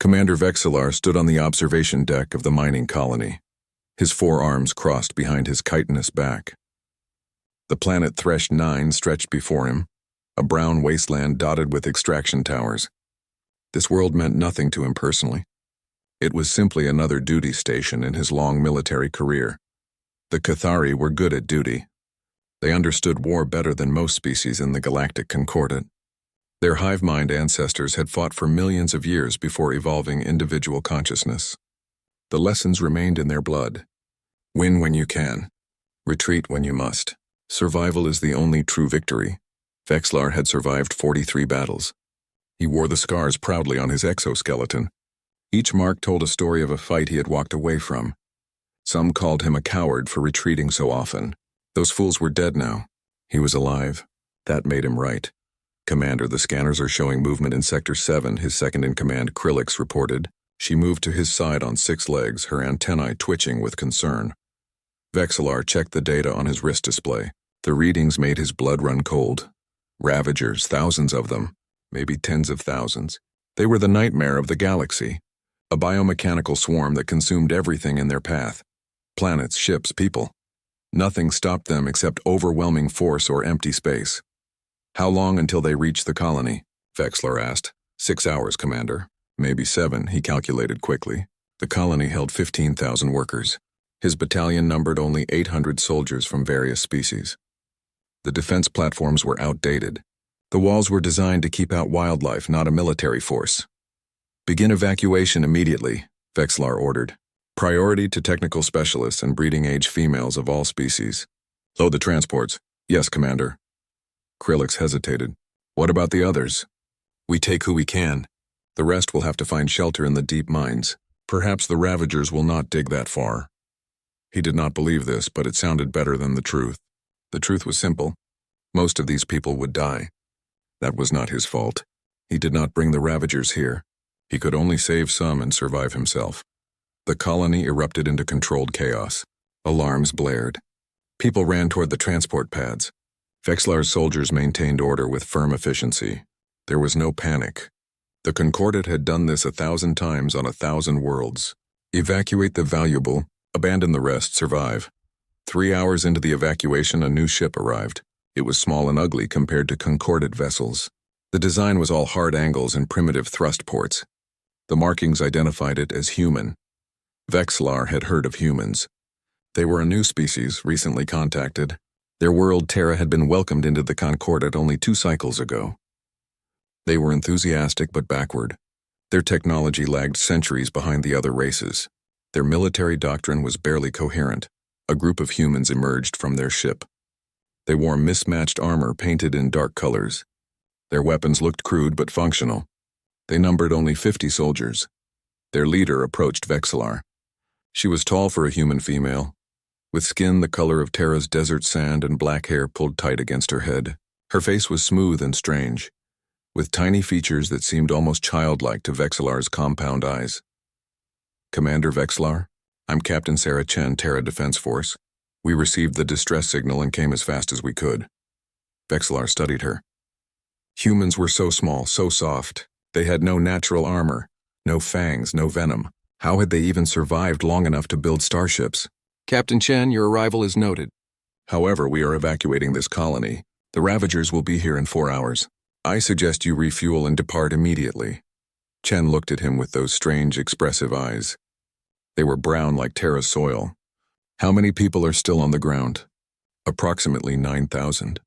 Commander Vexillar stood on the observation deck of the mining colony, his forearms crossed behind his chitinous back. The planet Thresh 9 stretched before him, a brown wasteland dotted with extraction towers. This world meant nothing to him personally. It was simply another duty station in his long military career. The Cathari were good at duty. They understood war better than most species in the Galactic Concordat. Their hive-mind ancestors had fought for millions of years before evolving individual consciousness. The lessons remained in their blood. Win when you can. Retreat when you must. Survival is the only true victory. Vexillar had survived 43 battles. He wore the scars proudly on his exoskeleton. Each mark told a story of a fight he had walked away from. Some called him a coward for retreating so often. Those fools were dead now. He was alive. That made him right. Commander, the scanners are showing movement in Sector 7, his second-in-command Krillix reported. She moved to his side on 6 legs, her antennae twitching with concern. Vexillar checked the data on his wrist display. The readings made his blood run cold. Ravagers, thousands of them, maybe tens of thousands. They were the nightmare of the galaxy, a biomechanical swarm that consumed everything in their path. Planets, ships, people. Nothing stopped them except overwhelming force or empty space. How long until they reached the colony? Vexillar asked. 6 hours, Commander. Maybe 7, he calculated quickly. The colony held 15,000 workers. His battalion numbered only 800 soldiers from various species. The defense platforms were outdated. The walls were designed to keep out wildlife, not a military force. Begin evacuation immediately, Vexillar ordered. Priority to technical specialists and breeding-age females of all species. Load the transports. Yes, Commander. Krillix hesitated. What about the others? We take who we can. The rest will have to find shelter in the deep mines. Perhaps the Ravagers will not dig that far. He did not believe this, but it sounded better than the truth. The truth was simple. Most of these people would die. That was not his fault. He did not bring the Ravagers here. He could only save some and survive himself. The colony erupted into controlled chaos. Alarms blared. People ran toward the transport pads. Vexillar's soldiers maintained order with firm efficiency. There was no panic. The Concordat had done this 1,000 times on 1,000 worlds. Evacuate the valuable, abandon the rest, survive. 3 hours into the evacuation, a new ship arrived. It was small and ugly compared to Concordat vessels. The design was all hard angles and primitive thrust ports. The markings identified it as human. Vexillar had heard of humans. They were a new species, recently contacted. Their world, Terra, had been welcomed into the Concordat only 2 cycles ago. They were enthusiastic but backward. Their technology lagged centuries behind the other races. Their military doctrine was barely coherent. A group of humans emerged from their ship. They wore mismatched armor painted in dark colors. Their weapons looked crude but functional. They numbered only 50 soldiers. Their leader approached Vexillar. She was tall for a human female, with skin the color of Terra's desert sand and black hair pulled tight against her head. Her face was smooth and strange, with tiny features that seemed almost childlike to Vexillar's compound eyes. Commander Vexillar, I'm Captain Sarah Chen, Terra Defense Force. We received the distress signal and came as fast as we could. Vexillar studied her. Humans were so small, so soft. They had no natural armor, no fangs, no venom. How had they even survived long enough to build starships? Captain Chen, your arrival is noted. However, we are evacuating this colony. The Ravagers will be here in 4 hours. I suggest you refuel and depart immediately. Chen looked at him with those strange, expressive eyes. They were brown like Terra's soil. How many people are still on the ground? Approximately 9,000.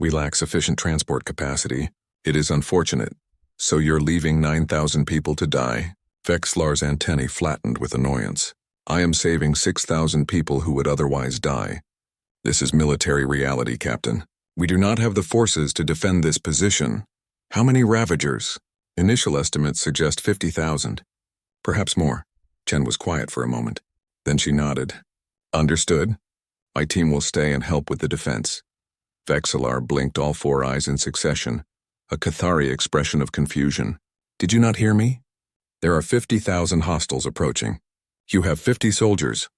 We lack sufficient transport capacity. It is unfortunate. So you're leaving 9,000 people to die? Vexillar's antennae flattened with annoyance. I am saving 6,000 people who would otherwise die. This is military reality, Captain. We do not have the forces to defend this position. How many Ravagers? Initial estimates suggest 50,000. Perhaps more. Chen was quiet for a moment. Then she nodded. Understood. My team will stay and help with the defense. Vexillar blinked all 4 eyes in succession, a Cathari expression of confusion. Did you not hear me? There are 50,000 hostiles approaching. You have 50 soldiers.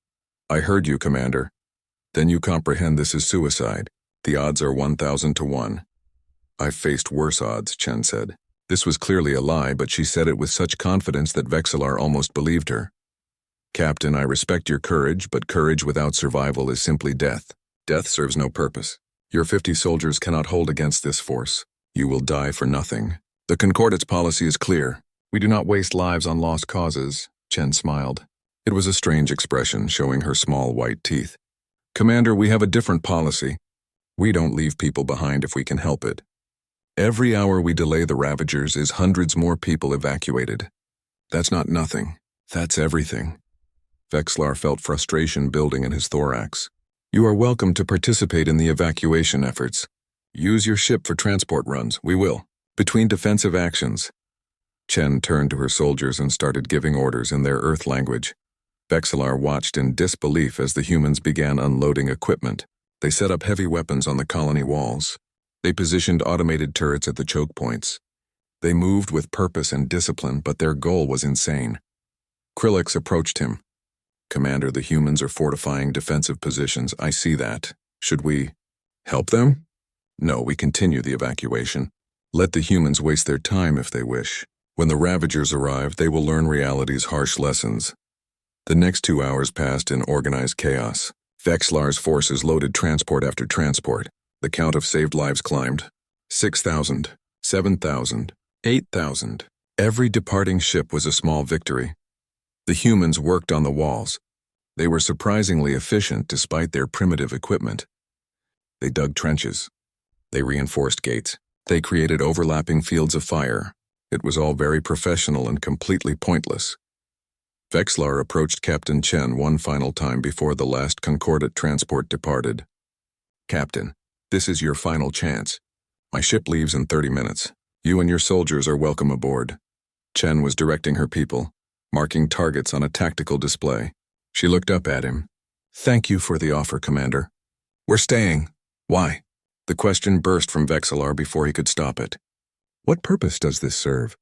I heard you, Commander. Then you comprehend this is suicide. The odds are 1,000 to 1. I've faced worse odds, Chen said. This was clearly a lie, but she said it with such confidence that Vexillar almost believed her. Captain, I respect your courage, but courage without survival is simply death. Death serves no purpose. Your 50 soldiers cannot hold against this force. You will die for nothing. The Concordate's policy is clear. We do not waste lives on lost causes, Chen smiled. It was a strange expression, showing her small white teeth. Commander, we have a different policy. We don't leave people behind if we can help it. Every hour we delay the Ravagers is hundreds more people evacuated. That's not nothing. That's everything. Vexillar felt frustration building in his thorax. You are welcome to participate in the evacuation efforts. Use your ship for transport runs. We will. Between defensive actions. Chen turned to her soldiers and started giving orders in their Earth language. Vexillar watched in disbelief as the humans began unloading equipment. They set up heavy weapons on the colony walls. They positioned automated turrets at the choke points. They moved with purpose and discipline, but their goal was insane. Krillix approached him. Commander, the humans are fortifying defensive positions. I see that. Should we help them? No, we continue the evacuation. Let the humans waste their time if they wish. When the Ravagers arrive, they will learn reality's harsh lessons. The next 2 hours passed in organized chaos. Vexillar's forces loaded transport after transport. The count of saved lives climbed. 6,000, 7,000, 8,000. Every departing ship was a small victory. The humans worked on the walls. They were surprisingly efficient despite their primitive equipment. They dug trenches. They reinforced gates. They created overlapping fields of fire. It was all very professional and completely pointless. Vexillar approached Captain Chen one final time before the last Concordate transport departed. Captain, this is your final chance. My ship leaves in 30 minutes. You and your soldiers are welcome aboard. Chen was directing her people, marking targets on a tactical display. She looked up at him. Thank you for the offer, Commander. We're staying. Why? The question burst from Vexillar before he could stop it. What purpose does this serve?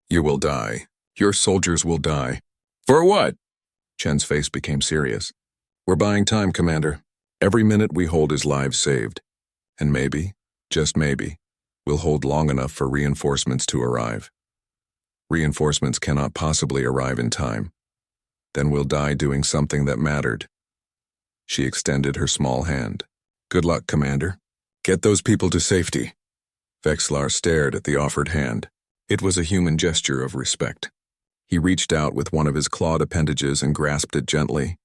You will die. Your soldiers will die. For what? Chen's face became serious. We're buying time, Commander. Every minute we hold is lives saved. And maybe, just maybe, we'll hold long enough for reinforcements to arrive. Reinforcements cannot possibly arrive in time. Then we'll die doing something that mattered. She extended her small hand. Good luck, Commander. Get those people to safety. Vexillar stared at the offered hand. It was a human gesture of respect. He reached out with one of his clawed appendages and grasped it gently.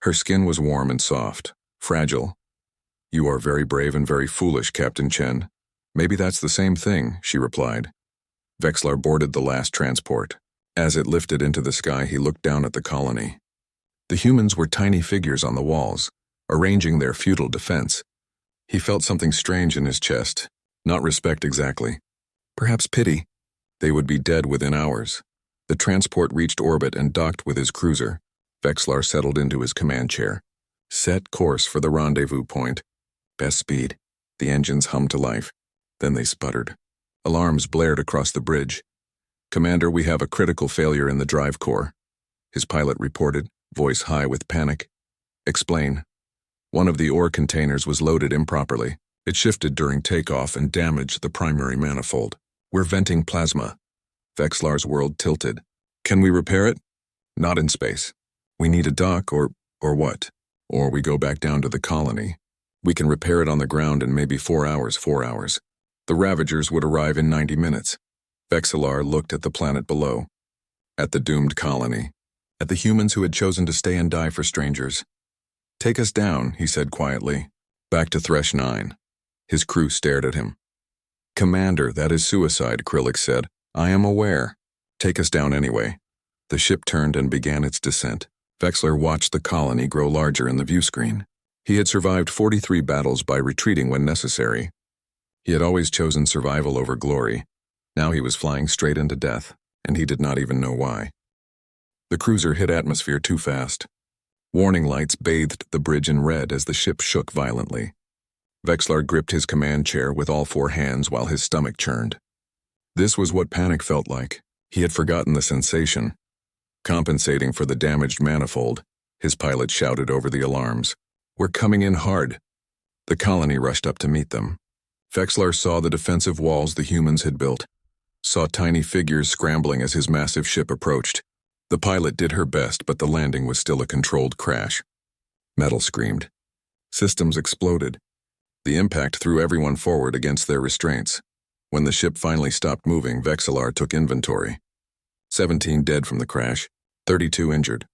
Her skin was warm and soft, fragile. You are very brave and very foolish, Captain Chen. Maybe that's the same thing, she replied. Vexillar boarded the last transport. As it lifted into the sky, he looked down at the colony. The humans were tiny figures on the walls, arranging their futile defense. He felt something strange in his chest. Not respect exactly. Perhaps pity. They would be dead within hours. The transport reached orbit and docked with his cruiser. Vexillar settled into his command chair. Set course for the rendezvous point. Best speed. The engines hummed to life. Then they sputtered. Alarms blared across the bridge. Commander, we have a critical failure in the drive core. His pilot reported, voice high with panic. Explain. One of the ore containers was loaded improperly. It shifted during takeoff and damaged the primary manifold. We're venting plasma. Vexillar's world tilted. Can we repair it? Not in space. We need a dock or what? Or we go back down to the colony. We can repair it on the ground in maybe 4 hours. The Ravagers would arrive in 90 minutes. Vexillar looked at the planet below. At the doomed colony. At the humans who had chosen to stay and die for strangers. Take us down, he said quietly. Back to Thresh 9. His crew stared at him. Commander, that is suicide, Krillix said. I am aware. Take us down anyway. The ship turned and began its descent. Vexillar watched the colony grow larger in the view screen. He had survived 43 battles by retreating when necessary. He had always chosen survival over glory. Now he was flying straight into death, and he did not even know why. The cruiser hit atmosphere too fast. Warning lights bathed the bridge in red as the ship shook violently. Vexillar gripped his command chair with all 4 hands while his stomach churned. This was what panic felt like. He had forgotten the sensation. Compensating for the damaged manifold, his pilot shouted over the alarms. We're coming in hard. The colony rushed up to meet them. Vexillar saw the defensive walls the humans had built. saw tiny figures scrambling as his massive ship approached. The pilot did her best, but the landing was still a controlled crash. Metal screamed. Systems exploded. The impact threw everyone forward against their restraints. When the ship finally stopped moving, Vexillar took inventory. 17 dead from the crash, 32 injured.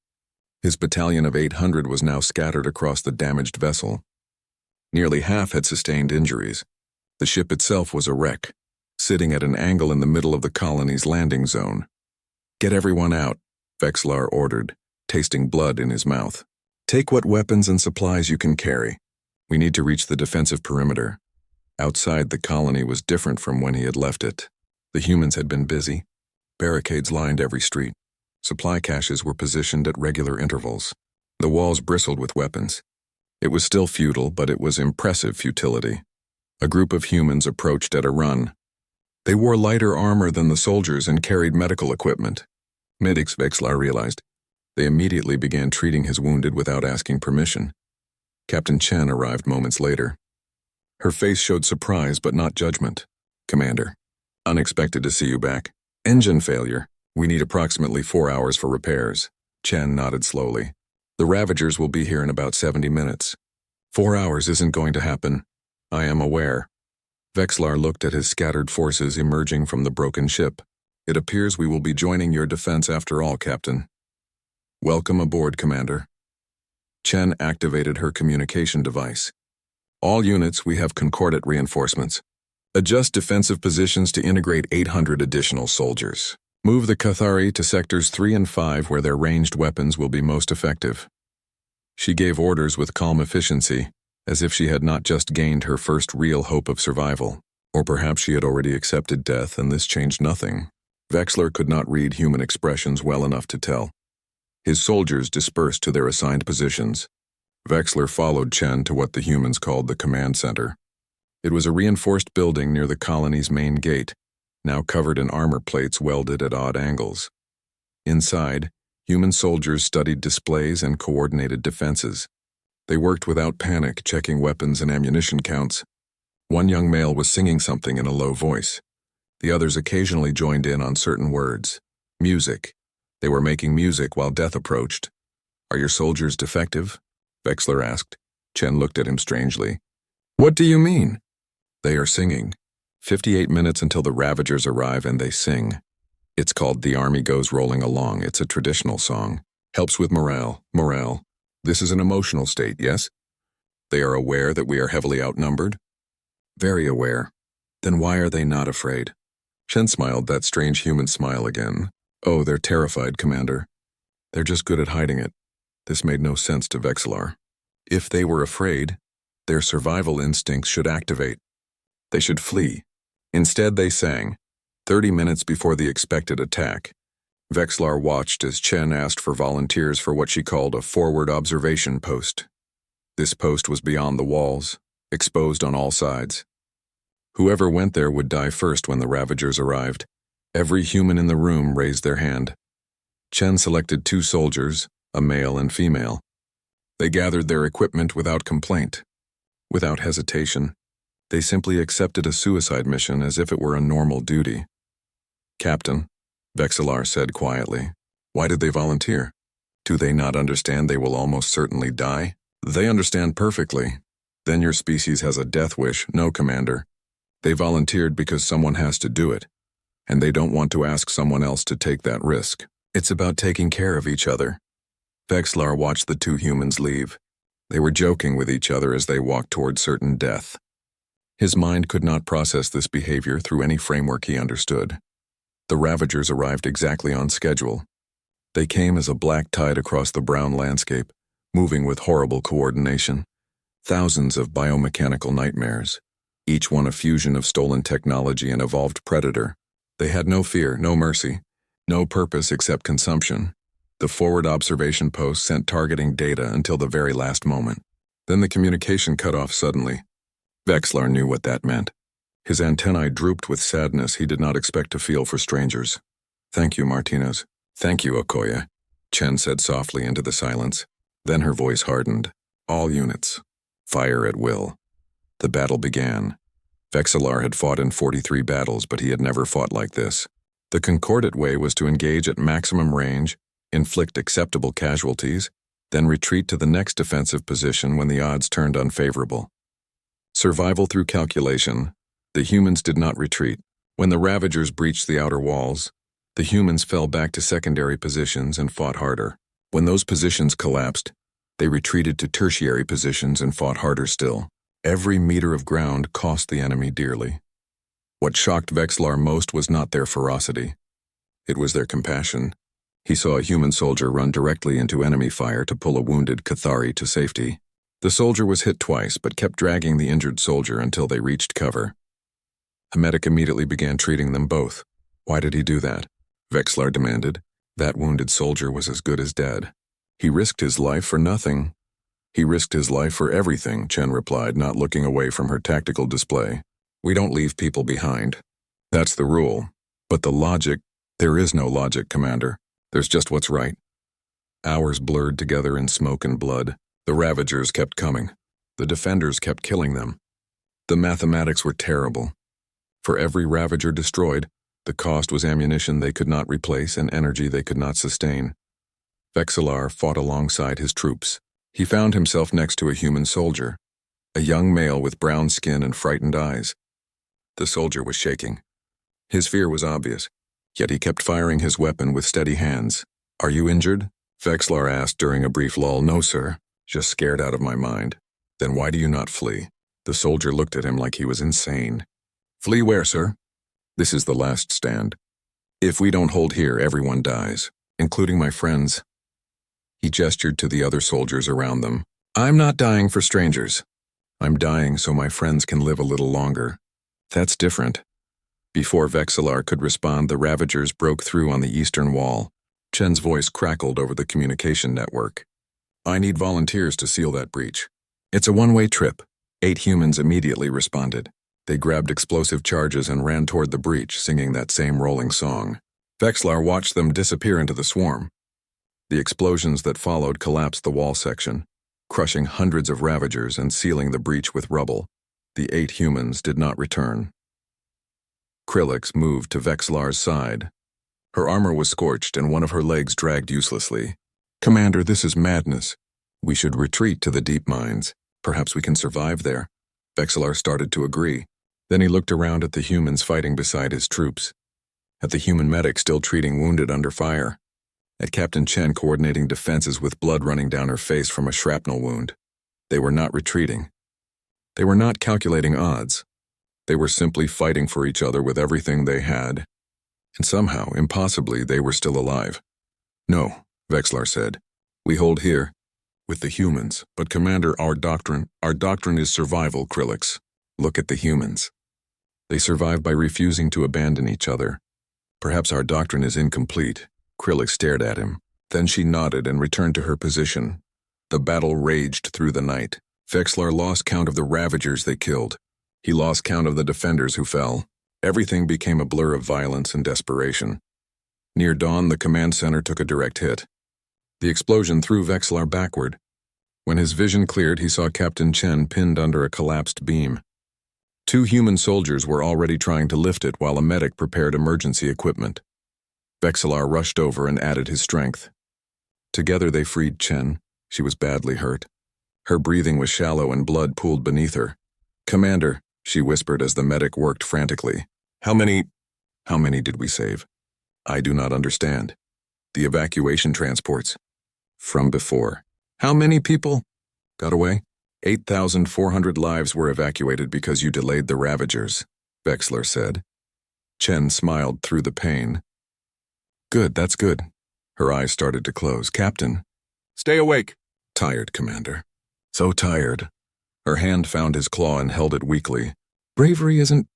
His battalion of 800 was now scattered across the damaged vessel. Nearly half had sustained injuries. The ship itself was a wreck, sitting at an angle in the middle of the colony's landing zone. "Get everyone out," Vexillar ordered, tasting blood in his mouth. "Take what weapons and supplies you can carry. We need to reach the defensive perimeter." Outside, the colony was different from when he had left it. The humans had been busy. Barricades lined every street. Supply caches were positioned at regular intervals. The walls bristled with weapons. It was still futile, but it was impressive futility. A group of humans approached at a run. They wore lighter armor than the soldiers and carried medical equipment. Medics, Vexillar realized. They immediately began treating his wounded without asking permission. Captain Chen arrived moments later. Her face showed surprise but not judgment. "Commander, unexpected to see you back. Engine failure. We need approximately 4 hours for repairs." Chen nodded slowly. "The Ravagers will be here in about 70 minutes. 4 hours isn't going to happen. I am aware." Vexillar looked at his scattered forces emerging from the broken ship. "It appears we will be joining your defense after all, Captain." "Welcome aboard, Commander." Chen activated her communication device. "All units, we have concordant reinforcements. Adjust defensive positions to integrate 800 additional soldiers. Move the Cathari to sectors 3 and 5 where their ranged weapons will be most effective." She gave orders with calm efficiency, as if she had not just gained her first real hope of survival. Or perhaps she had already accepted death and this changed nothing. Vexillar could not read human expressions well enough to tell. His soldiers dispersed to their assigned positions. Vexillar followed Chen to what the humans called the command center. It was a reinforced building near the colony's main gate, now covered in armor plates welded at odd angles. Inside, human soldiers studied displays and coordinated defenses. They worked without panic, checking weapons and ammunition counts. One young male was singing something in a low voice. The others occasionally joined in on certain words. Music. They were making music while death approached. "Are your soldiers defective?" Vexillar asked. Chen looked at him strangely. "What do you mean?" "They are singing. 58 minutes until the Ravagers arrive and they sing. It's called The Army Goes Rolling Along. It's a traditional song. Helps with morale. This is an emotional state, yes? They are aware that we are heavily outnumbered?" "Very aware." "Then why are they not afraid?" Chen smiled that strange human smile again. "Oh, they're terrified, Commander. They're just good at hiding it." This made no sense to Vexillar. If they were afraid, their survival instincts should activate. They should flee. Instead, they sang. 30 minutes before the expected attack, Vexillar watched as Chen asked for volunteers for what she called a forward observation post. This post was beyond the walls, exposed on all sides. Whoever went there would die first when the Ravagers arrived. Every human in the room raised their hand. Chen selected 2 soldiers, a male and female. They gathered their equipment without complaint, without hesitation. They simply accepted a suicide mission as if it were a normal duty. "Captain," Vexillar said quietly, "why did they volunteer? Do they not understand they will almost certainly die?" "They understand perfectly. Then your species has a death wish." "No, Commander. They volunteered because someone has to do it, and they don't want to ask someone else to take that risk. It's about taking care of each other." Vexillar watched the 2 humans leave. They were joking with each other as they walked toward certain death. His mind could not process this behavior through any framework he understood. The Ravagers arrived exactly on schedule. They came as a black tide across the brown landscape, moving with horrible coordination. Thousands of biomechanical nightmares, each one a fusion of stolen technology and evolved predator. They had no fear, no mercy, no purpose except consumption. The forward observation post sent targeting data until the very last moment. Then the communication cut off suddenly. Vexillar knew what that meant. His antennae drooped with sadness he did not expect to feel for strangers. "Thank you, Martinez." "Thank you, Okoye," Chen said softly into the silence. Then her voice hardened. "All units. Fire at will." The battle began. Vexillar had fought in 43 battles, but he had never fought like this. The concordate way was to engage at maximum range, inflict acceptable casualties, then retreat to the next defensive position when the odds turned unfavorable. Survival through calculation. The humans did not retreat. When the Ravagers breached the outer walls, the humans fell back to secondary positions and fought harder. When those positions collapsed, they retreated to tertiary positions and fought harder still. Every meter of ground cost the enemy dearly. What shocked Vexillar most was not their ferocity. It was their compassion. He saw a human soldier run directly into enemy fire to pull a wounded Cathari to safety. The soldier was hit twice, but kept dragging the injured soldier until they reached cover. A medic immediately began treating them both. Why did he do that? Vexillar demanded. That wounded soldier was as good as dead. He risked his life for nothing. He risked his life for everything, Chen replied, not looking away from her tactical display. We don't leave people behind. That's the rule. But the logic, there is no logic, Commander. There's just what's right. Hours blurred together in smoke and blood. The Ravagers kept coming. The defenders kept killing them. The mathematics were terrible. For every Ravager destroyed, the cost was ammunition they could not replace and energy they could not sustain. Vexillar fought alongside his troops. He found himself next to a human soldier, a young male with brown skin and frightened eyes. The soldier was shaking. His fear was obvious, yet he kept firing his weapon with steady hands. Are you injured? Vexillar asked during a brief lull. No, sir. Just scared out of my mind. Then why do you not flee? The soldier looked at him like he was insane. Flee where, sir? This is the last stand. If we don't hold here, everyone dies, including my friends. He gestured to the other soldiers around them. I'm not dying for strangers. I'm dying so my friends can live a little longer. That's different. Before Vexillar could respond, the Ravagers broke through on the eastern wall. Chen's voice crackled over the communication network. I need volunteers to seal that breach. It's a one-way trip. 8 humans immediately responded. They grabbed explosive charges and ran toward the breach, singing that same rolling song. Vexillar watched them disappear into the swarm. The explosions that followed collapsed the wall section, crushing hundreds of Ravagers and sealing the breach with rubble. The 8 humans did not return. Krillix moved to Vexillar's side. Her armor was scorched and one of her legs dragged uselessly. Commander, this is madness. We should retreat to the deep mines. Perhaps we can survive there. Vexillar started to agree. Then he looked around at the humans fighting beside his troops, at the human medic still treating wounded under fire, at Captain Chen coordinating defenses with blood running down her face from a shrapnel wound. They were not retreating. They were not calculating odds. They were simply fighting for each other with everything they had. And somehow, impossibly, they were still alive. No, Vexillar said. We hold here, with the humans. But Commander, our doctrine is survival, Krillix. Look at the humans. They survive by refusing to abandon each other. Perhaps our doctrine is incomplete. Krillix stared at him. Then she nodded and returned to her position. The battle raged through the night. Vexillar lost count of the Ravagers they killed. He lost count of the defenders who fell. Everything became a blur of violence and desperation. Near dawn, the command center took a direct hit. The explosion threw Vexillar backward. When his vision cleared, he saw Captain Chen pinned under a collapsed beam. 2 human soldiers were already trying to lift it while a medic prepared emergency equipment. Vexillar rushed over and added his strength. Together they freed Chen. She was badly hurt. Her breathing was shallow and blood pooled beneath her. Commander, she whispered as the medic worked frantically. How many did we save? I do not understand. The evacuation transports. From before. How many people got away? 8,400 lives were evacuated because you delayed the Ravagers, Vexillar said. Chen smiled through the pain. Good, that's good. Her eyes started to close. Captain. Stay awake. Tired, Commander. So tired. Her hand found his claw and held it weakly. Bravery isn't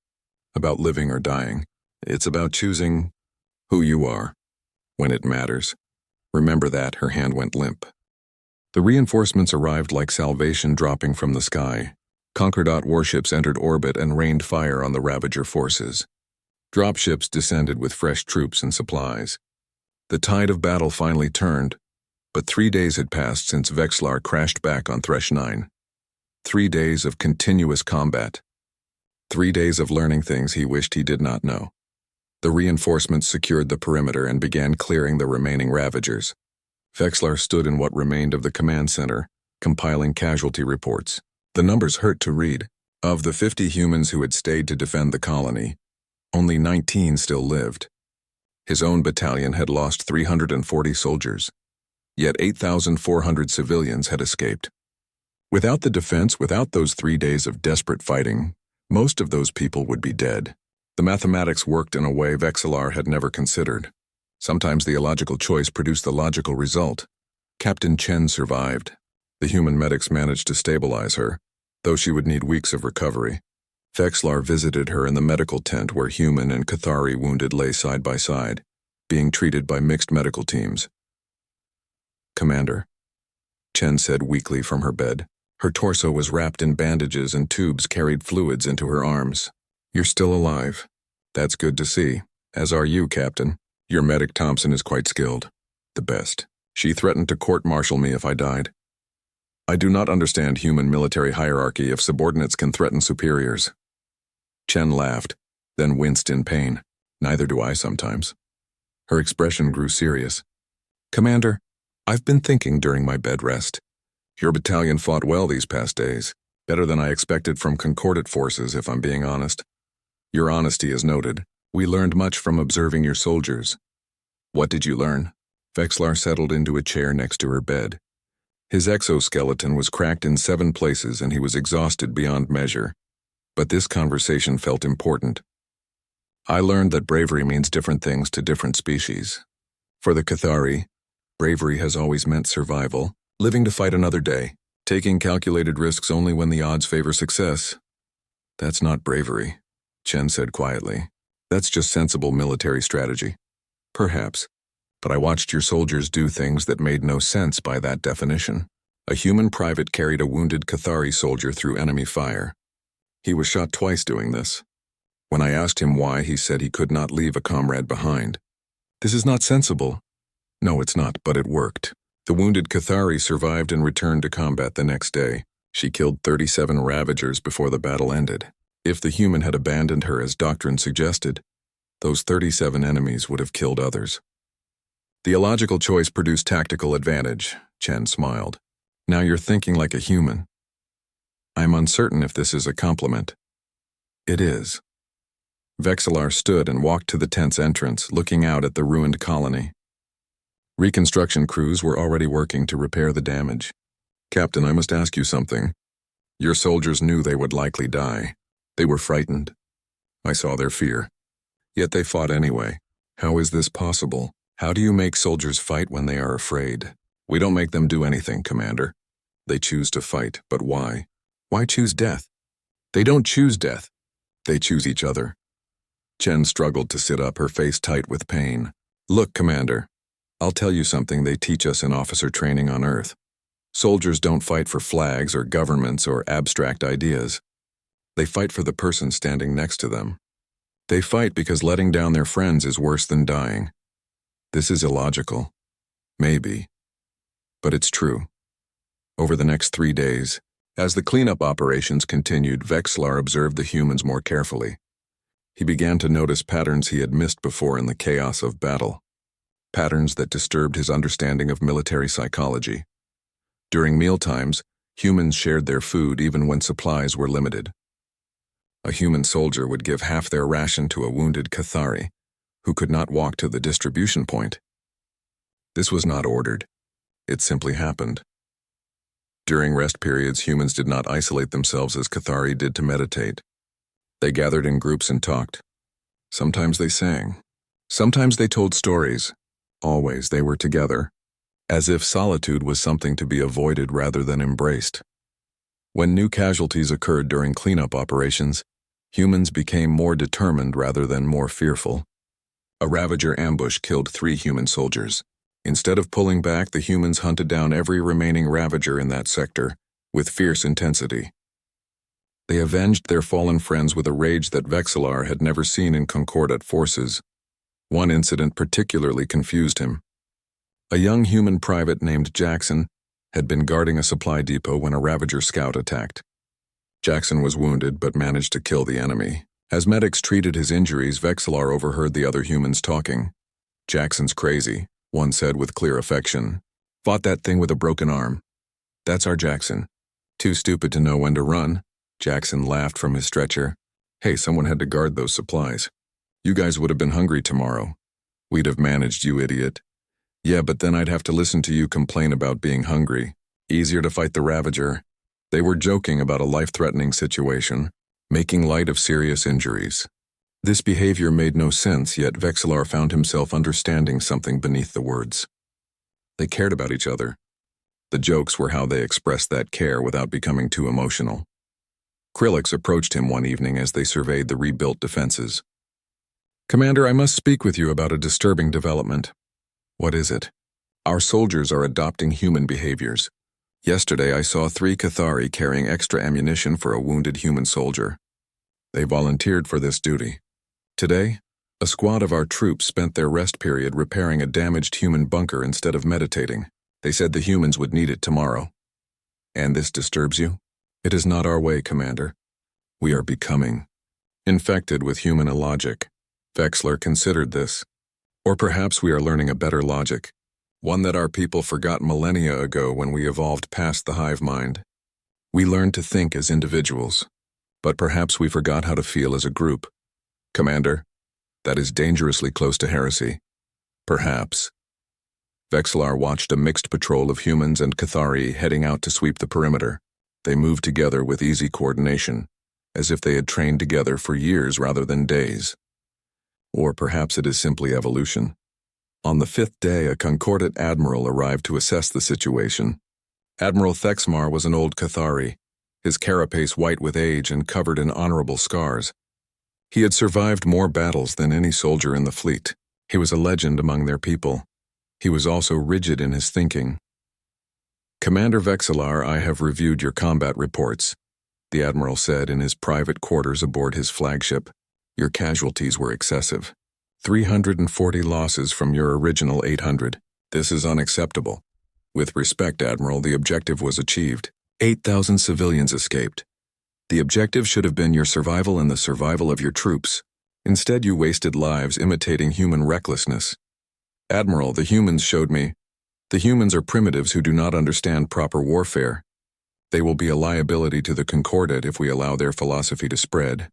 about living or dying. It's about choosing who you are when it matters. Remember that. Her hand went limp. The reinforcements arrived like salvation dropping from the sky. Concordat warships entered orbit and rained fire on the Ravager forces. Dropships descended with fresh troops and supplies. The tide of battle finally turned, but 3 days had passed since Vexillar crashed back on Thresh 9. 3 days of continuous combat. 3 days of learning things he wished he did not know. The reinforcements secured the perimeter and began clearing the remaining Ravagers. Vexlar stood in what remained of the command center, compiling casualty reports. The numbers hurt to read. Of the 50 humans who had stayed to defend the colony, only 19 still lived. His own battalion had lost 340 soldiers, yet 8,400 civilians had escaped. Without the defense, without those 3 days of desperate fighting, most of those people would be dead. The mathematics worked in a way Vexlar had never considered. Sometimes the illogical choice produced the logical result. Captain Chen survived. The human medics managed to stabilize her, though she would need weeks of recovery. Vexlar visited her in the medical tent where human and Cathari wounded lay side by side, being treated by mixed medical teams. "Commander," Chen said weakly from her bed. Her torso was wrapped in bandages and tubes carried fluids into her arms. "You're still alive. That's good to see. As are you, Captain. Your medic Thompson is quite skilled. The best. She threatened to court-martial me if I died. I do not understand human military hierarchy if subordinates can threaten superiors." Chen laughed, then winced in pain. "Neither do I sometimes." Her expression grew serious. "Commander, I've been thinking during my bed rest. Your battalion fought well these past days. Better than I expected from concordate forces, if I'm being honest. Your honesty is noted. We learned much from observing your soldiers." "What did you learn?" Vexlar settled into a chair next to her bed. His exoskeleton was cracked in 7 places and he was exhausted beyond measure. But this conversation felt important. "I learned that bravery means different things to different species. For the Cathari, bravery has always meant survival, living to fight another day, taking calculated risks only when the odds favor success." "That's not bravery," Chen said quietly. "That's just sensible military strategy." "Perhaps. But I watched your soldiers do things that made no sense by that definition. A human private carried a wounded Cathari soldier through enemy fire. He was shot twice doing this. When I asked him why, he said he could not leave a comrade behind. This is not sensible." "No, it's not, but it worked. The wounded Cathari survived and returned to combat the next day. She killed 37 Ravagers before the battle ended. If the human had abandoned her as doctrine suggested, those 37 enemies would have killed others." "The illogical choice produced tactical advantage," Chen smiled. "Now you're thinking like a human." "I'm uncertain if this is a compliment." "It is." Vexlar stood and walked to the tent's entrance, looking out at the ruined colony. Reconstruction crews were already working to repair the damage. "Captain, I must ask you something. Your soldiers knew they would likely die. They were frightened. I saw their fear. Yet they fought anyway. How is this possible? How do you make soldiers fight when they are afraid?" "We don't make them do anything, Commander. They choose to fight, but why? Why choose death?" "They don't choose death. They choose each other." Chen struggled to sit up, her face tight with pain. "Look, Commander, I'll tell you something they teach us in officer training on Earth. Soldiers don't fight for flags or governments or abstract ideas. They fight for the person standing next to them. They fight because letting down their friends is worse than dying. This is illogical. Maybe. But it's true." Over the next 3 days, as the cleanup operations continued, Vexlar observed the humans more carefully. He began to notice patterns he had missed before in the chaos of battle. Patterns that disturbed his understanding of military psychology. During mealtimes, humans shared their food even when supplies were limited. A human soldier would give half their ration to a wounded Cathari, who could not walk to the distribution point. This was not ordered. It simply happened. During rest periods, humans did not isolate themselves as Cathari did to meditate. They gathered in groups and talked. Sometimes they sang. Sometimes they told stories. Always they were together, as if solitude was something to be avoided rather than embraced. When new casualties occurred during cleanup operations, humans became more determined rather than more fearful. A Ravager ambush killed 3 human soldiers. Instead of pulling back, the humans hunted down every remaining Ravager in that sector, with fierce intensity. They avenged their fallen friends with a rage that Vexlar had never seen in concordate forces. One incident particularly confused him. A young human private named Jackson had been guarding a supply depot when a Ravager scout attacked. Jackson was wounded but managed to kill the enemy. As medics treated his injuries, Vexillar overheard the other humans talking. "Jackson's crazy," one said with clear affection. "Fought that thing with a broken arm. That's our Jackson. Too stupid to know when to run." Jackson laughed from his stretcher. "Hey, someone had to guard those supplies. You guys would have been hungry tomorrow. We'd have managed, you idiot." "Yeah, but then I'd have to listen to you complain about being hungry. Easier to fight the Ravager." They were joking about a life-threatening situation, making light of serious injuries. This behavior made no sense, yet Vexillar found himself understanding something beneath the words. They cared about each other. The jokes were how they expressed that care without becoming too emotional. Krillix approached him one evening as they surveyed the rebuilt defenses. "Commander, I must speak with you about a disturbing development." "What is it?" "Our soldiers are adopting human behaviors. Yesterday I saw 3 Cathari carrying extra ammunition for a wounded human soldier. They volunteered for this duty. Today, a squad of our troops spent their rest period repairing a damaged human bunker instead of meditating. They said the humans would need it tomorrow." "And this disturbs you?" "It is not our way, Commander. We are becoming infected with human illogic." Vexillar considered this. "Or perhaps we are learning a better logic, one that our people forgot millennia ago when we evolved past the hive mind. We learned to think as individuals, but perhaps we forgot how to feel as a group. Commander, that is dangerously close to heresy." "Perhaps." Vexillar watched a mixed patrol of humans and Cathari heading out to sweep the perimeter. They moved together with easy coordination, as if they had trained together for years rather than days. Or perhaps it is simply evolution. On the 5th day, a Concordat admiral arrived to assess the situation. Admiral Thexmar was an old Cathari, his carapace white with age and covered in honorable scars. He had survived more battles than any soldier in the fleet. He was a legend among their people. He was also rigid in his thinking. "Commander Vexillar, I have reviewed your combat reports," the admiral said in his private quarters aboard his flagship. "Your casualties were excessive. 340 losses from your original 800. This is unacceptable. With respect, Admiral, the objective was achieved. 8,000 civilians escaped. The objective should have been your survival and the survival of your troops. Instead, you wasted lives imitating human recklessness. Admiral, the humans showed me. The humans are primitives who do not understand proper warfare. They will be a liability to the Concordat if we allow their philosophy to spread."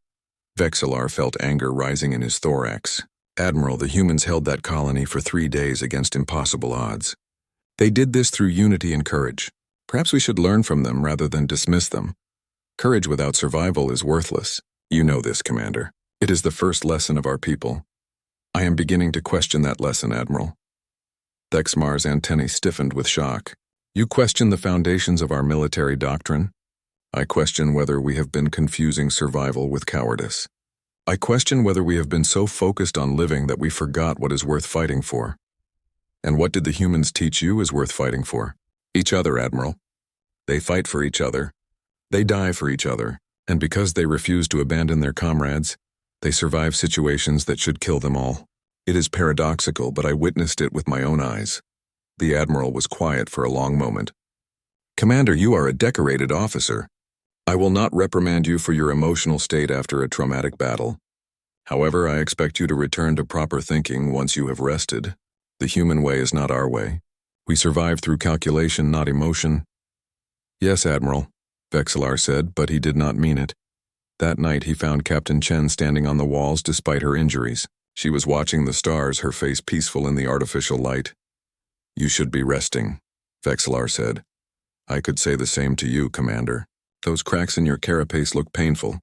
Vexillar felt anger rising in his thorax. "Admiral, the humans held that colony for 3 days against impossible odds. They did this through unity and courage. Perhaps we should learn from them rather than dismiss them. Courage without survival is worthless. You know this, Commander. It is the first lesson of our people. I am beginning to question that lesson, Admiral." Thexmar's antennae stiffened with shock. "You question the foundations of our military doctrine? I question whether we have been confusing survival with cowardice. I question whether we have been so focused on living that we forgot what is worth fighting for." "And what did the humans teach you is worth fighting for?" "Each other, Admiral. They fight for each other. They die for each other. And because they refuse to abandon their comrades, they survive situations that should kill them all. It is paradoxical, but I witnessed it with my own eyes." The Admiral was quiet for a long moment. "Commander, you are a decorated officer. I will not reprimand you for your emotional state after a traumatic battle. However, I expect you to return to proper thinking once you have rested. The human way is not our way. We survive through calculation, not emotion." "Yes, Admiral," Vexillar said, but he did not mean it. That night he found Captain Chen standing on the walls despite her injuries. She was watching the stars, her face peaceful in the artificial light. "You should be resting," Vexillar said. "I could say the same to you, Commander. Those cracks in your carapace look painful."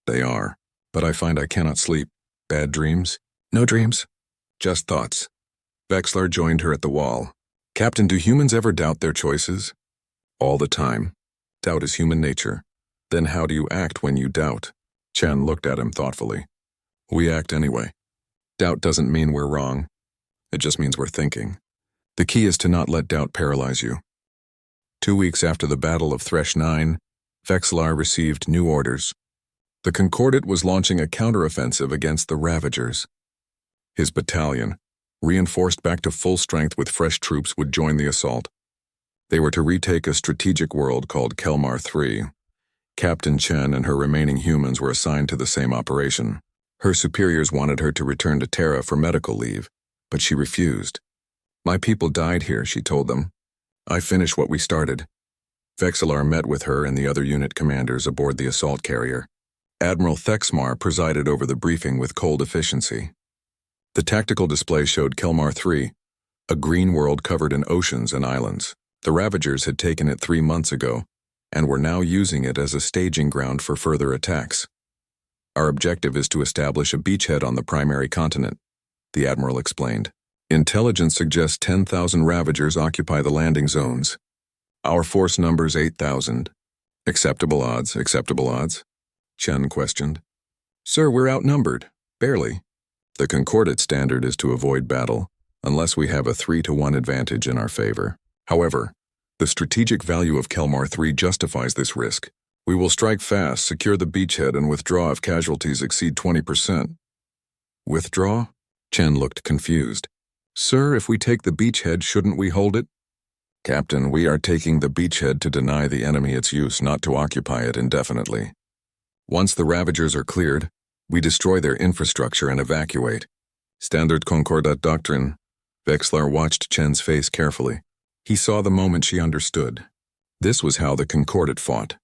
"They are, but I find I cannot sleep." "Bad dreams?" "No dreams. Just thoughts." Vexillar joined her at the wall. "Captain, do humans ever doubt their choices?" "All the time. Doubt is human nature." "Then how do you act when you doubt?" Chen looked at him thoughtfully. "We act anyway. Doubt doesn't mean we're wrong. It just means we're thinking. The key is to not let doubt paralyze you." 2 weeks after the Battle of Thresh 9, Vexillar received new orders. The Concordat was launching a counteroffensive against the Ravagers. His battalion, reinforced back to full strength with fresh troops, would join the assault. They were to retake a strategic world called Kelmar III. Captain Chen and her remaining humans were assigned to the same operation. Her superiors wanted her to return to Terra for medical leave, but she refused. "My people died here," she told them. "I finished what we started." Vexillar met with her and the other unit commanders aboard the assault carrier. Admiral Thexmar presided over the briefing with cold efficiency. The tactical display showed Kelmar 3, a green world covered in oceans and islands. The Ravagers had taken it 3 months ago, and were now using it as a staging ground for further attacks. "Our objective is to establish a beachhead on the primary continent," the Admiral explained. "Intelligence suggests 10,000 Ravagers occupy the landing zones. Our force numbers 8,000. Acceptable odds, acceptable odds?" Chen questioned. "Sir, we're outnumbered. Barely. The Concordate standard is to avoid battle, unless we have a 3-to-1 advantage in our favor. However, the strategic value of Kelmar 3 justifies this risk. We will strike fast, secure the beachhead, and withdraw if casualties exceed 20%. "Withdraw?" Chen looked confused. "Sir, if we take the beachhead, shouldn't we hold it?" "Captain, we are taking the beachhead to deny the enemy its use, not to occupy it indefinitely. Once the Ravagers are cleared, we destroy their infrastructure and evacuate. Standard Concordat doctrine." Vexlar watched Chen's face carefully. He saw the moment she understood. This was how the Concordate fought.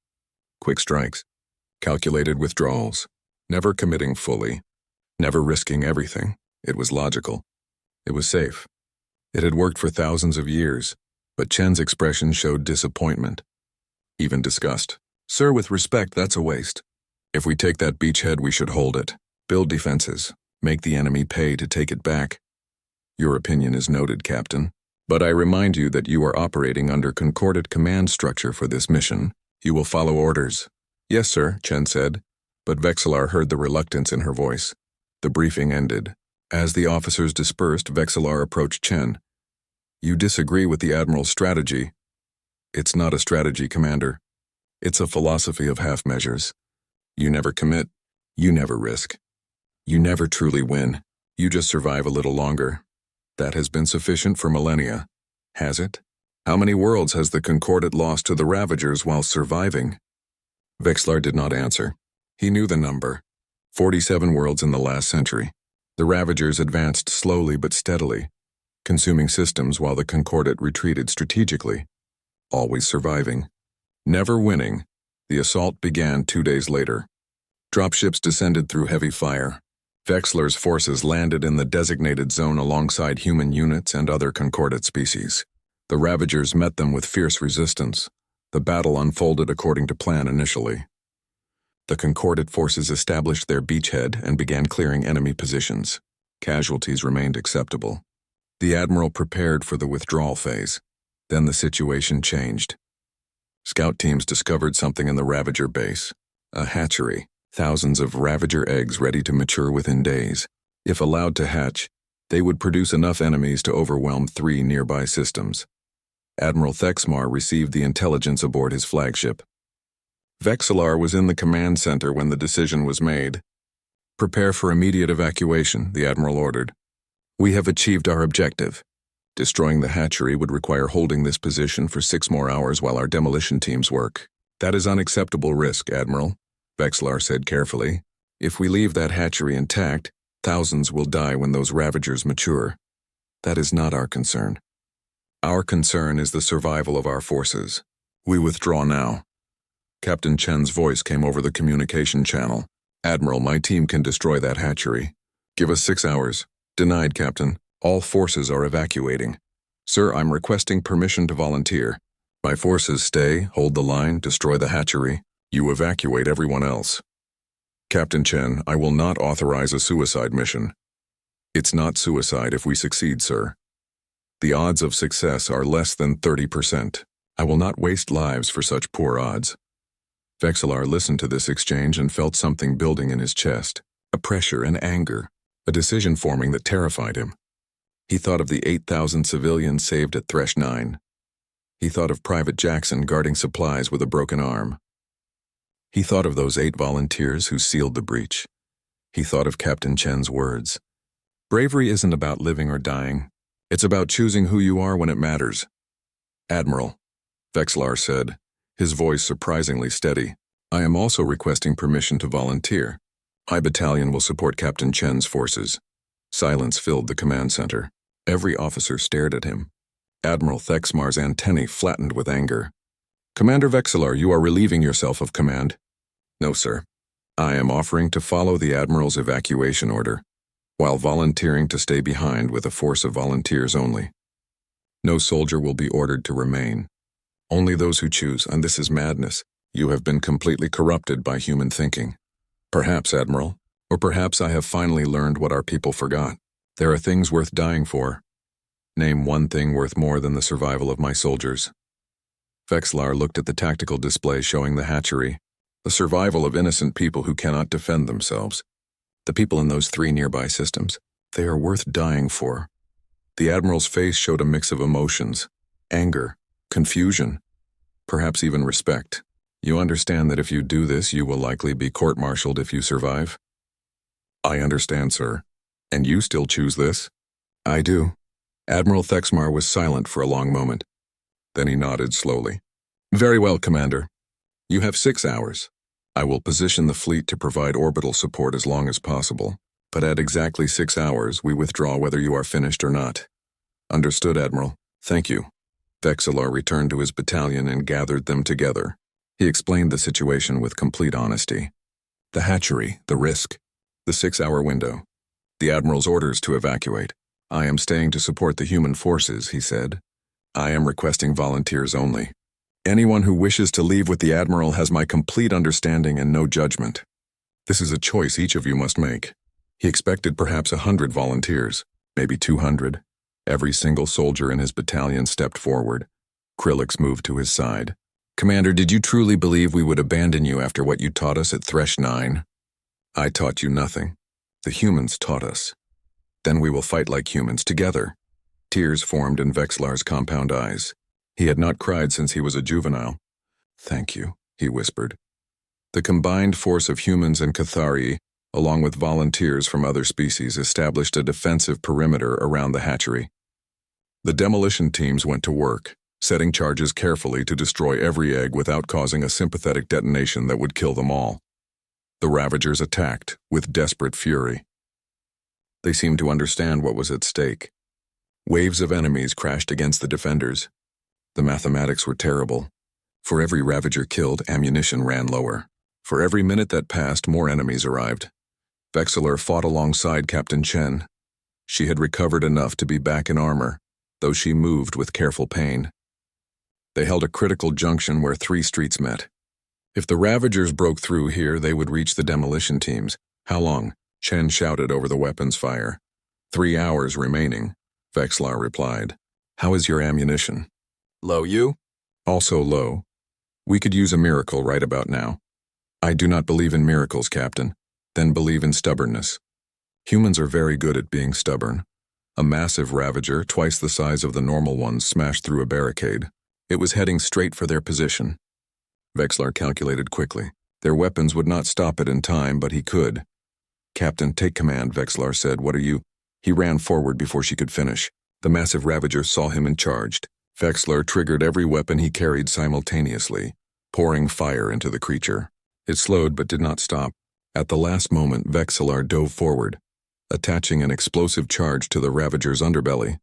Quick strikes, calculated withdrawals, never committing fully, never risking everything. It was logical. It was safe. It had worked for thousands of years, but Chen's expression showed disappointment, even disgust. "Sir, with respect, that's a waste. If we take that beachhead, we should hold it. Build defenses. Make the enemy pay to take it back." "Your opinion is noted, Captain. But I remind you that you are operating under Concordate command structure for this mission. You will follow orders." "Yes, sir," Chen said, but Vexillar heard the reluctance in her voice. The briefing ended. As the officers dispersed, Vexillar approached Chen. "You disagree with the Admiral's strategy." "It's not a strategy, Commander. It's a philosophy of half measures. You never commit. You never risk. You never truly win. You just survive a little longer. That has been sufficient for millennia. Has it? How many worlds has the Concordate lost to the Ravagers while surviving?" Vexlar did not answer. He knew the number. 47 worlds in the last century. The Ravagers advanced slowly but steadily, consuming systems while the Concordate retreated strategically, always surviving. Never winning, the assault began 2 days later. Dropships descended through heavy fire. Vexlar's forces landed in the designated zone alongside human units and other Concordate species. The Ravagers met them with fierce resistance. The battle unfolded according to plan initially. The Concordate forces established their beachhead and began clearing enemy positions. Casualties remained acceptable. The Admiral prepared for the withdrawal phase. Then the situation changed. Scout teams discovered something in the Ravager base. A hatchery. Thousands of Ravager eggs ready to mature within days. If allowed to hatch, they would produce enough enemies to overwhelm 3 nearby systems. Admiral Thexmar received the intelligence aboard his flagship. Vexillar was in the command center when the decision was made. "Prepare for immediate evacuation," the Admiral ordered. "We have achieved our objective. Destroying the hatchery would require holding this position for 6 more hours while our demolition teams work. That is unacceptable risk, Admiral," Vexlar said carefully. "If we leave that hatchery intact, thousands will die when those Ravagers mature. That is not our concern. Our concern is the survival of our forces. We withdraw now." Captain Chen's voice came over the communication channel. "Admiral, my team can destroy that hatchery. Give us 6 hours. Denied, Captain. All forces are evacuating. Sir, I'm requesting permission to volunteer. My forces stay, hold the line, destroy the hatchery. You evacuate everyone else." "Captain Chen, I will not authorize a suicide mission." "It's not suicide if we succeed, sir. The odds of success are less than 30%. I will not waste lives for such poor odds." Vexillar listened to this exchange and felt something building in his chest, a pressure and anger, a decision forming that terrified him. He thought of the 8,000 civilians saved at Thresh 9. He thought of Private Jackson guarding supplies with a broken arm. He thought of those 8 volunteers who sealed the breach. He thought of Captain Chen's words. "Bravery isn't about living or dying. It's about choosing who you are when it matters." "Admiral," Vexlar said, his voice surprisingly steady, I am also requesting permission to volunteer. My battalion will support Captain Chen's forces. Silence filled the command center. Every officer stared at him. Admiral Thexmar's antennae flattened with anger. Commander Vexillar, you are relieving yourself of command. No, sir. I am offering to follow the Admiral's evacuation order, while volunteering to stay behind with a force of volunteers only. No soldier will be ordered to remain. Only those who choose, and this is madness. You have been completely corrupted by human thinking. Perhaps, Admiral, or perhaps I have finally learned what our people forgot. There are things worth dying for. Name one thing worth more than the survival of my soldiers. Vexillar looked at the tactical display showing the hatchery, the survival of innocent people who cannot defend themselves. The people in those 3 nearby systems, they are worth dying for. The Admiral's face showed a mix of emotions, anger, confusion, perhaps even respect. You understand that if you do this, you will likely be court-martialed if you survive? I understand, sir. And you still choose this? I do. Admiral Thexmar was silent for a long moment. Then he nodded slowly. Very well, Commander. You have 6 hours. I will position the fleet to provide orbital support as long as possible, but at exactly 6 hours, we withdraw whether you are finished or not. Understood, Admiral. Thank you. Vexillar returned to his battalion and gathered them together. He explained the situation with complete honesty. The hatchery, the risk, the 6-hour window, the Admiral's orders to evacuate. I am staying to support the human forces, he said. I am requesting volunteers only. Anyone who wishes to leave with the Admiral has my complete understanding and no judgment. This is a choice each of you must make. He expected perhaps 100 volunteers, maybe 200. Every single soldier in his battalion stepped forward. Krillix moved to his side. Commander, did you truly believe we would abandon you after what you taught us at Thresh 9? I taught you nothing. The humans taught us. Then we will fight like humans together. Tears formed in Vexillar's compound eyes. He had not cried since he was a juvenile. Thank you, he whispered. The combined force of humans and Cathari, along with volunteers from other species, established a defensive perimeter around the hatchery. The demolition teams went to work, setting charges carefully to destroy every egg without causing a sympathetic detonation that would kill them all. The Ravagers attacked with desperate fury. They seemed to understand what was at stake. Waves of enemies crashed against the defenders. The mathematics were terrible. For every Ravager killed, ammunition ran lower. For every minute that passed, more enemies arrived. Vexillar fought alongside Captain Chen. She had recovered enough to be back in armor, though she moved with careful pain. They held a critical junction where 3 streets met. If the Ravagers broke through here, they would reach the demolition teams. How long? Chen shouted over the weapons fire. 3 hours remaining, Vexillar replied. How is your ammunition? Low, you? Also low. We could use a miracle right about now. I do not believe in miracles, Captain. Then believe in stubbornness. Humans are very good at being stubborn. A massive Ravager, twice the size of the normal ones, smashed through a barricade. It was heading straight for their position. Vexillar calculated quickly. Their weapons would not stop it in time, but he could. Captain, take command, Vexillar said. What are you? He ran forward before she could finish. The massive Ravager saw him and charged. Vexillar triggered every weapon he carried simultaneously, pouring fire into the creature. It slowed but did not stop. At the last moment, Vexillar dove forward, attaching an explosive charge to the Ravager's underbelly.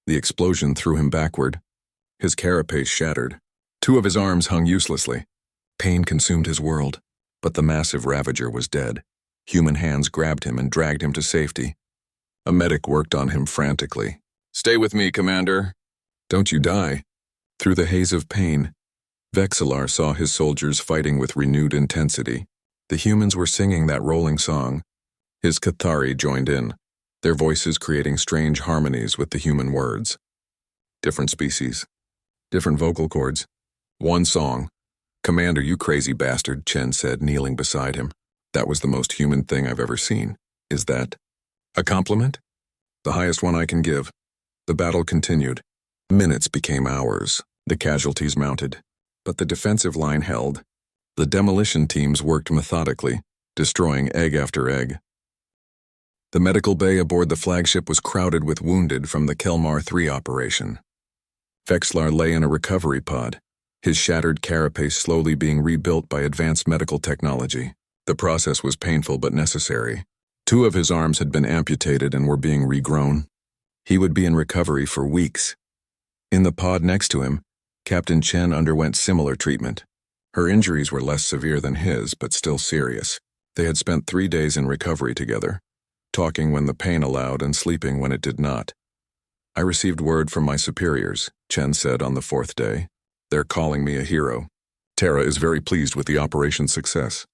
The explosion threw him backward. His carapace shattered. 2 of his arms hung uselessly. Pain consumed his world, but the massive Ravager was dead. Human hands grabbed him and dragged him to safety. A medic worked on him frantically. Stay with me, Commander. Don't you die. Through the haze of pain, Vexillar saw his soldiers fighting with renewed intensity. The humans were singing that rolling song. His Cathari joined in, their voices creating strange harmonies with the human words. Different species, different vocal cords. One song. Commander, you crazy bastard, Chen said, kneeling beside him. That was the most human thing I've ever seen. Is that a compliment? The highest one I can give. The battle continued. Minutes became hours. The casualties mounted. But the defensive line held. The demolition teams worked methodically, destroying egg after egg. The medical bay aboard the flagship was crowded with wounded from the Kelmar 3 operation. Vexillar lay in a recovery pod, his shattered carapace slowly being rebuilt by advanced medical technology. The process was painful but necessary. 2 of his arms had been amputated and were being regrown. He would be in recovery for weeks. In the pod next to him, Captain Chen underwent similar treatment. Her injuries were less severe than his, but still serious. They had spent 3 days in recovery together, talking when the pain allowed and sleeping when it did not. I received word from my superiors, Chen said on the 4th day. They're calling me a hero. Terra is very pleased with the operation's success.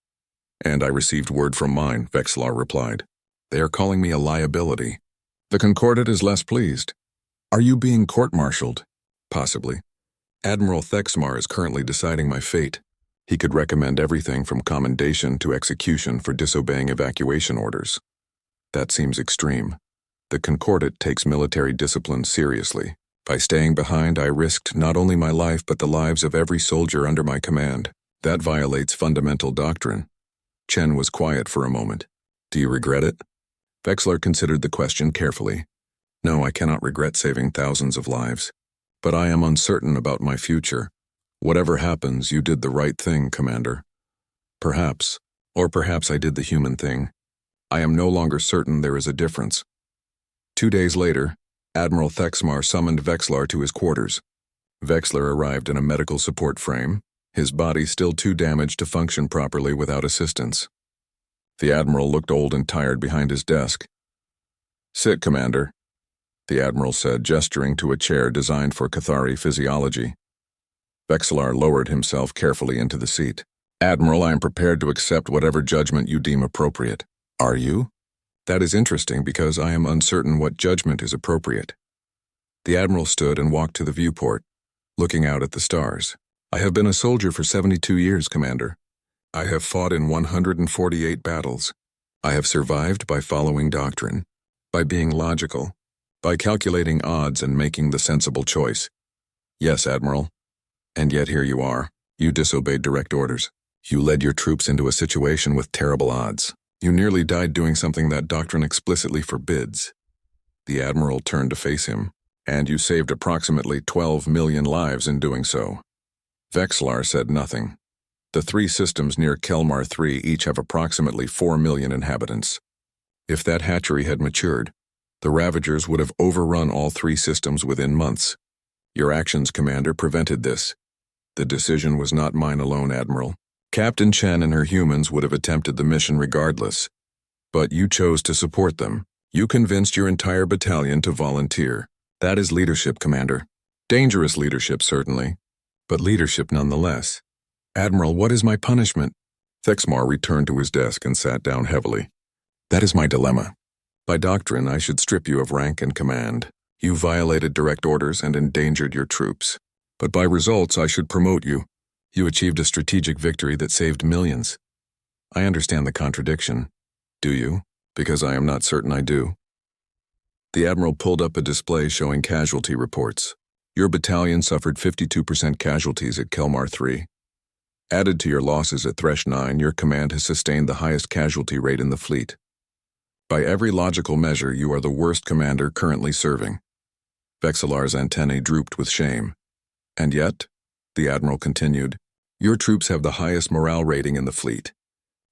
And I received word from mine, Vexlar replied. They are calling me a liability. The Concordat is less pleased. Are you being court-martialed? Possibly. Admiral Thexmar is currently deciding my fate. He could recommend everything from commendation to execution for disobeying evacuation orders. That seems extreme. The Concordat takes military discipline seriously. By staying behind, I risked not only my life but the lives of every soldier under my command. That violates fundamental doctrine. Chen was quiet for a moment. Do you regret it? Vexlar considered the question carefully. No, I cannot regret saving thousands of lives. But I am uncertain about my future. Whatever happens, you did the right thing, Commander. Perhaps. Or perhaps I did the human thing. I am no longer certain there is a difference. 2 days later, Admiral Thexmar summoned Vexlar to his quarters. Vexlar arrived in a medical support frame, his body still too damaged to function properly without assistance. The Admiral looked old and tired behind his desk. Sit, Commander, the Admiral said, gesturing to a chair designed for Cathari physiology. Vexlar lowered himself carefully into the seat. Admiral, I am prepared to accept whatever judgment you deem appropriate. Are you? That is interesting because I am uncertain what judgment is appropriate. The Admiral stood and walked to the viewport, looking out at the stars. I have been a soldier for 72 years, Commander. I have fought in 148 battles. I have survived by following doctrine, by being logical, by calculating odds and making the sensible choice. Yes, Admiral. And yet here you are. You disobeyed direct orders. You led your troops into a situation with terrible odds. You nearly died doing something that doctrine explicitly forbids. The Admiral turned to face him, and you saved approximately 12 million lives in doing so. Vexlar said nothing. The 3 systems near Kelmar 3 each have approximately 4 million inhabitants. If that hatchery had matured, the Ravagers would have overrun all 3 systems within months. Your actions, Commander, prevented this. The decision was not mine alone, Admiral. Captain Chen and her humans would have attempted the mission regardless. But you chose to support them. You convinced your entire battalion to volunteer. That is leadership, Commander. Dangerous leadership, certainly, but leadership nonetheless. Admiral, what is my punishment? Thexmar returned to his desk and sat down heavily. That is my dilemma. By doctrine, I should strip you of rank and command. You violated direct orders and endangered your troops. But by results, I should promote you. You achieved a strategic victory that saved millions. I understand the contradiction. Do you? Because I am not certain I do. The Admiral pulled up a display showing casualty reports. Your battalion suffered 52% casualties at Kelmar 3. Added to your losses at Thresh 9, your command has sustained the highest casualty rate in the fleet. By every logical measure, you are the worst commander currently serving. Vexalar's antennae drooped with shame. And yet, the Admiral continued, your troops have the highest morale rating in the fleet.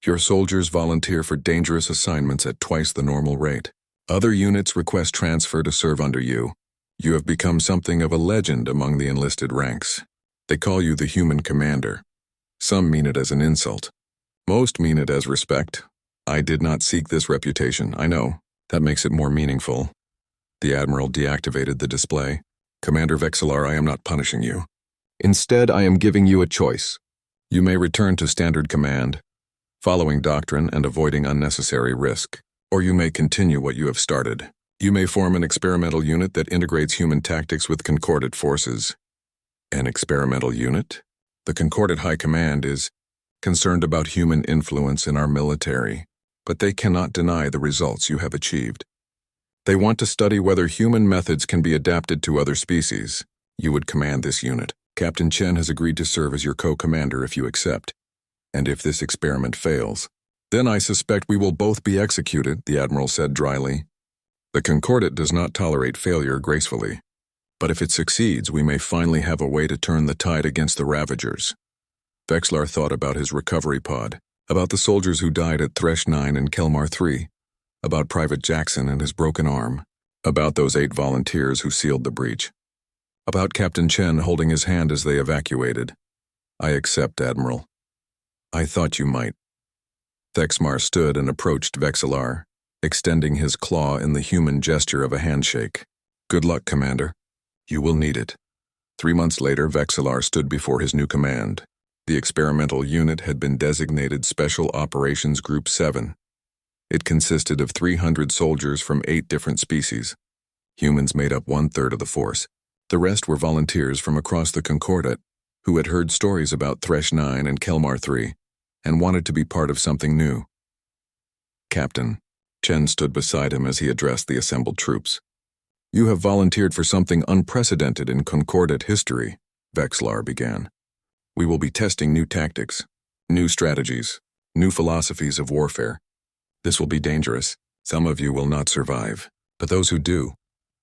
Your soldiers volunteer for dangerous assignments at twice the normal rate. Other units request transfer to serve under you. You have become something of a legend among the enlisted ranks. They call you the human commander. Some mean it as an insult. Most mean it as respect. I did not seek this reputation, I know. That makes it more meaningful. The Admiral deactivated the display. Commander Vexalar, I am not punishing you. Instead, I am giving you a choice. You may return to standard command, following doctrine and avoiding unnecessary risk, or you may continue what you have started. You may form an experimental unit that integrates human tactics with Concordat forces. An experimental unit? The Concordat High Command is concerned about human influence in our military, but they cannot deny the results you have achieved. They want to study whether human methods can be adapted to other species. You would command this unit. Captain Chen has agreed to serve as your co-commander if you accept. And if this experiment fails, then I suspect we will both be executed, the Admiral said dryly. The Concordat does not tolerate failure gracefully. But if it succeeds, we may finally have a way to turn the tide against the Ravagers. Vexlar thought about his recovery pod, about the soldiers who died at Thresh 9 and Kelmar 3, about Private Jackson and his broken arm, about those 8 volunteers who sealed the breach, about Captain Chen holding his hand as they evacuated. I accept, Admiral. I thought you might. Thexmar stood and approached Vexillar, extending his claw in the human gesture of a handshake. Good luck, Commander. You will need it. 3 months later, Vexillar stood before his new command. The experimental unit had been designated Special Operations Group 7. It consisted of 300 soldiers from 8 different species. Humans made up 1/3 of the force. The rest were volunteers from across the Concordat, who had heard stories about Thresh 9 and Kelmar 3, and wanted to be part of something new. Captain, Chen stood beside him as he addressed the assembled troops. You have volunteered for something unprecedented in Concordat history, Vexlar began. We will be testing new tactics, new strategies, new philosophies of warfare. This will be dangerous. Some of you will not survive, but those who do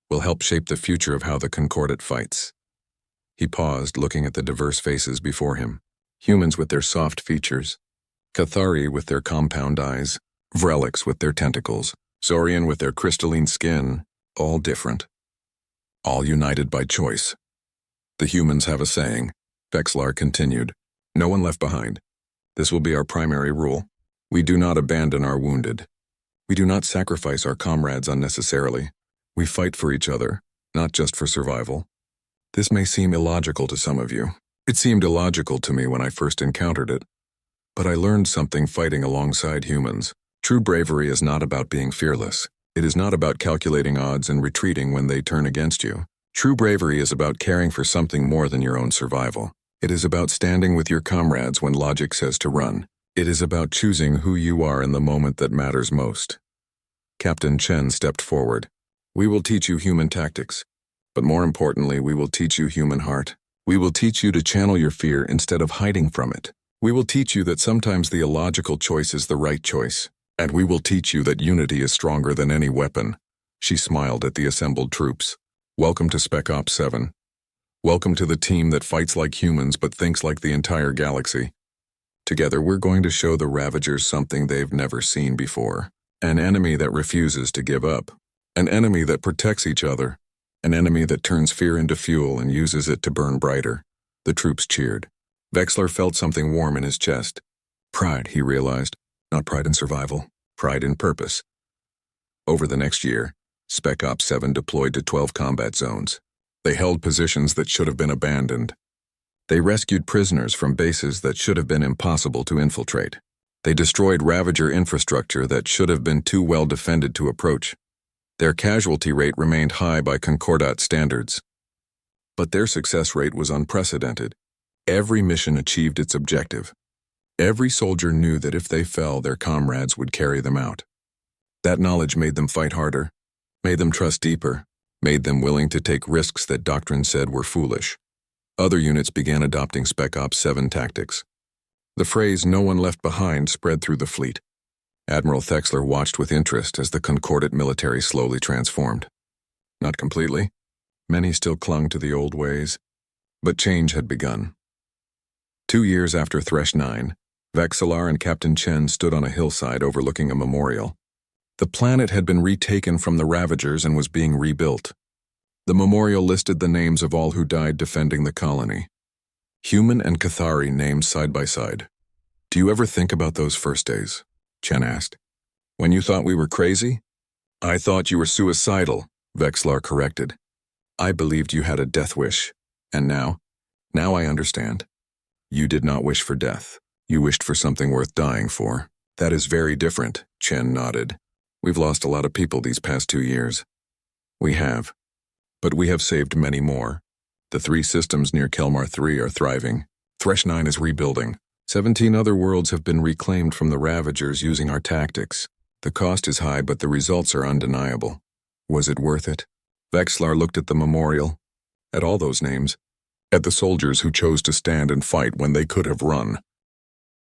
will help shape the future of how the Concordat fights. He paused, looking at the diverse faces before him. Humans with their soft features, Cathari with their compound eyes, Vrelix with their tentacles, Saurian with their crystalline skin, all different. All united by choice. The humans have a saying, Vexlar continued. No one left behind. This will be our primary rule. We do not abandon our wounded. We do not sacrifice our comrades unnecessarily. We fight for each other, not just for survival. This may seem illogical to some of you. It seemed illogical to me when I first encountered it. But I learned something fighting alongside humans. True bravery is not about being fearless. It is not about calculating odds and retreating when they turn against you. True bravery is about caring for something more than your own survival. It is about standing with your comrades when logic says to run. It is about choosing who you are in the moment that matters most. Captain Chen stepped forward. We will teach you human tactics. But more importantly, we will teach you human heart. We will teach you to channel your fear instead of hiding from it. We will teach you that sometimes the illogical choice is the right choice. And we will teach you that unity is stronger than any weapon. She smiled at the assembled troops. Welcome to Spec Ops 7. Welcome to the team that fights like humans but thinks like the entire galaxy. Together, we're going to show the Ravagers something they've never seen before. An enemy that refuses to give up. An enemy that protects each other. An enemy that turns fear into fuel and uses it to burn brighter. The troops cheered. Vexlar felt something warm in his chest. Pride, he realized. Not pride in survival. Pride in purpose. Over the next year, Spec Ops 7 deployed to 12 combat zones. They held positions that should have been abandoned. They rescued prisoners from bases that should have been impossible to infiltrate. They destroyed Ravager infrastructure that should have been too well defended to approach. Their casualty rate remained high by Concordat standards. But their success rate was unprecedented. Every mission achieved its objective. Every soldier knew that if they fell, their comrades would carry them out. That knowledge made them fight harder, made them trust deeper, made them willing to take risks that doctrine said were foolish. Other units began adopting Spec Ops 7 tactics. The phrase "no one left behind" spread through the fleet. Admiral Thexler watched with interest as the Concordat military slowly transformed. Not completely. Many still clung to the old ways. But change had begun. 2 years after Thresh 9, Vexillar and Captain Chen stood on a hillside overlooking a memorial. The planet had been retaken from the Ravagers and was being rebuilt. The memorial listed the names of all who died defending the colony. Human and Cathari named side by side. Do you ever think about those first days? Chen asked. When you thought we were crazy? I thought you were suicidal, Vexlar corrected. I believed you had a death wish. And now I understand. You did not wish for death. You wished for something worth dying for. That is very different, Chen nodded. We've lost a lot of people these past 2 years. We have. But we have saved many more. The 3 systems near Kelmar 3 are thriving. Thresh 9 is rebuilding. 17 other worlds have been reclaimed from the Ravagers using our tactics. The cost is high, but the results are undeniable. Was it worth it? Vexlar looked at the memorial, at all those names, at the soldiers who chose to stand and fight when they could have run.